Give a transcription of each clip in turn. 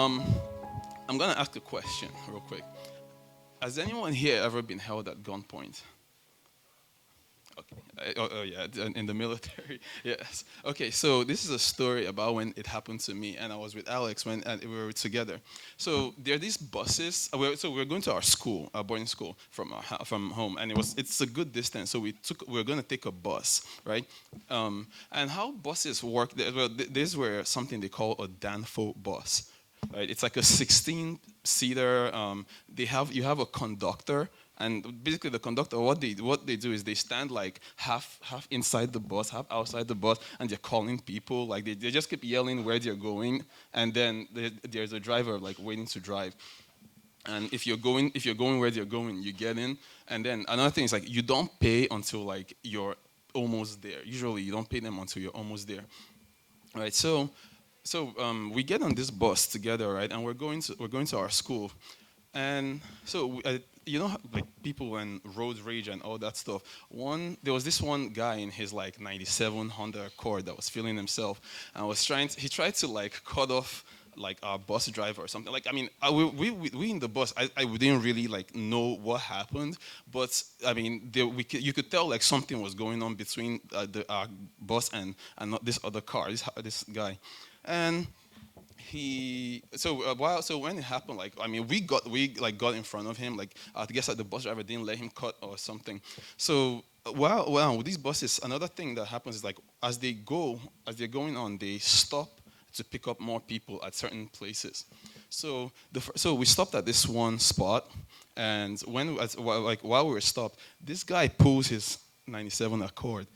Um, I'm gonna ask a question real quick. Has anyone here ever been held at gunpoint? Okay. Oh, yeah, in the military. Yes. Okay, so this is a story about when it happened to me, and I was with Alex when and we were together. So there are these buses. So we were going to our school, our boarding school, from from home, and it's a good distance. So we were going to take a bus, right? And how buses work? Well, these were something they call a Danfo bus, right? It's like a 16-seater. You have a conductor, and basically the conductor, what they do is they stand like half inside the bus, half outside the bus, and they're calling people. Like they just keep yelling where they're going, and then there's a driver like waiting to drive. And if you're going where they're going, you get in. And then another thing is like you don't pay until like you're almost there. Usually you don't pay them until you're almost there. Right. So we get on this bus together, right? And we're going to our school, and like people and road rage and all that stuff. There was this one guy in his like '97 Honda Accord that was feeling himself, and he tried to like cut off like our bus driver or something. Like I mean, we in the bus, I didn't really like know what happened, but I mean, you could tell like something was going on between our bus and not this other car, this guy, and so when it happened, like I mean we got in front of him, like I guess like the bus driver didn't let him cut or something. So with these buses, another thing that happens is like as they're going on, they stop to pick up more people at certain places. So we stopped at this one spot, and while we were stopped, this guy pulls his '97 Accord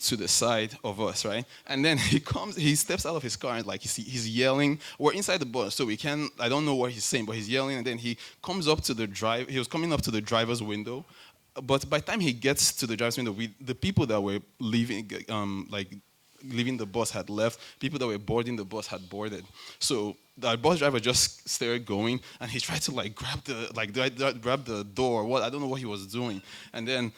to the side of us, right? And then he steps out of his car and like he's yelling. We're inside the bus, so we can. I don't know what he's saying, but he's yelling. And then he comes up to the drive. He was coming up to the driver's window, but by the time he gets to the driver's window, the people that were leaving the bus had left. People that were boarding the bus had boarded. So the bus driver just started going, and he tried to like grab the door. What I don't know what he was doing, and then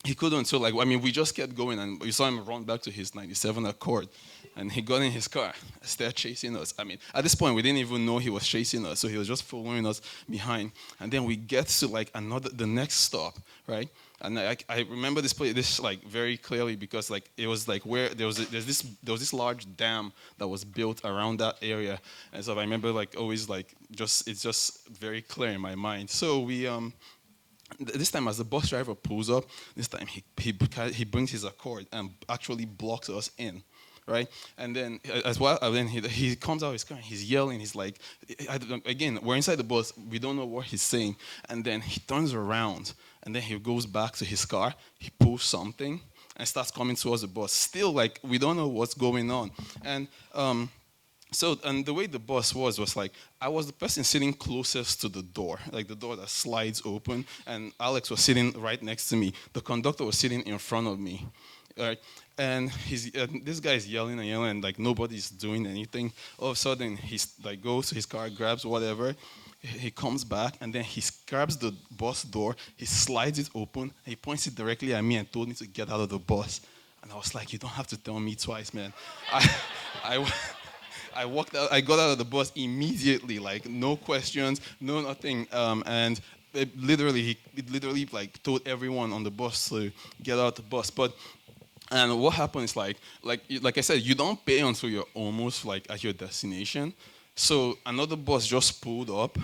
he couldn't. So like I mean, we just kept going, and we saw him run back to his '97 Accord, and he got in his car, started chasing us. I mean, at this point, we didn't even know he was chasing us, so he was just following us behind. And then we get to like the next stop, right? And I remember this like very clearly because like it was like where there was this large dam that was built around that area, and so I remember like always like it's just very clear in my mind. So this time as the bus driver pulls up, this time he brings his Accord and actually blocks us in, right? And then as well, and then he comes out of his car and he's yelling. He's like, again, we're inside the bus. We don't know what he's saying. And then he turns around and then he goes back to his car. He pulls something and starts coming towards the bus. Still, like we don't know what's going on. And and the way the bus was like I was the person sitting closest to the door, like the door that slides open, and Alex was sitting right next to me. The conductor was sitting in front of me, right? And this guy is yelling and yelling, and like nobody's doing anything. All of a sudden, he's like goes to his car, grabs whatever. He comes back and then he grabs the bus door. He slides it open. He points it directly at me and told me to get out of the bus. And I was like, "You don't have to tell me twice, man." I, I, I walked out. I got out of the bus immediately, like no questions, no nothing. And it literally like told everyone on the bus to get out the bus. And what happened is like I said, you don't pay until you're almost like at your destination. So another bus just pulled up,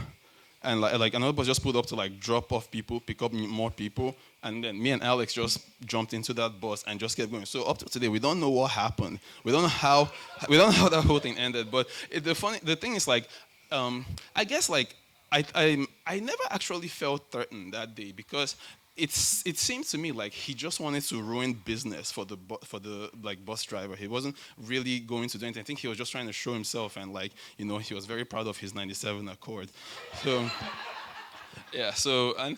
and like another bus just pulled up to like drop off people, pick up more people, and then me and Alex just jumped into that bus and just kept going. So up to today, we don't know what happened. We don't know how that whole thing ended. But the thing is like, I guess like I never actually felt threatened that day because it seemed to me like he just wanted to ruin business for the like bus driver. He wasn't really going to do anything. I think he was just trying to show himself and like he was very proud of his '97 Accord. So yeah. So and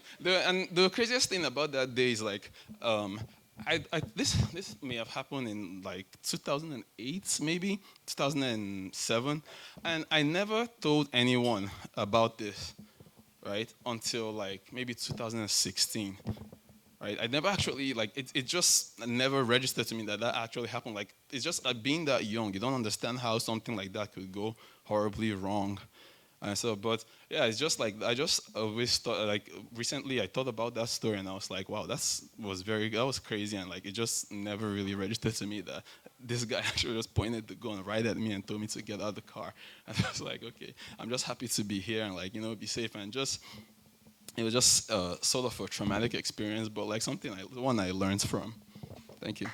the craziest thing about that day is like this may have happened in like 2008 maybe 2007, and I never told anyone about this, right, until like maybe 2016. right? I never actually like it just never registered to me that that actually happened. Like it's just being that young, you don't understand how something like that could go horribly wrong. And so, but yeah, it's just like I just always thought like recently I thought about that story and I was like, wow, that was crazy, and like it just never really registered to me that this guy actually just pointed the gun right at me and told me to get out of the car. And I was like, okay, I'm just happy to be here and like be safe, and just it was just sort of a traumatic experience, but like something one I learned from. Thank you.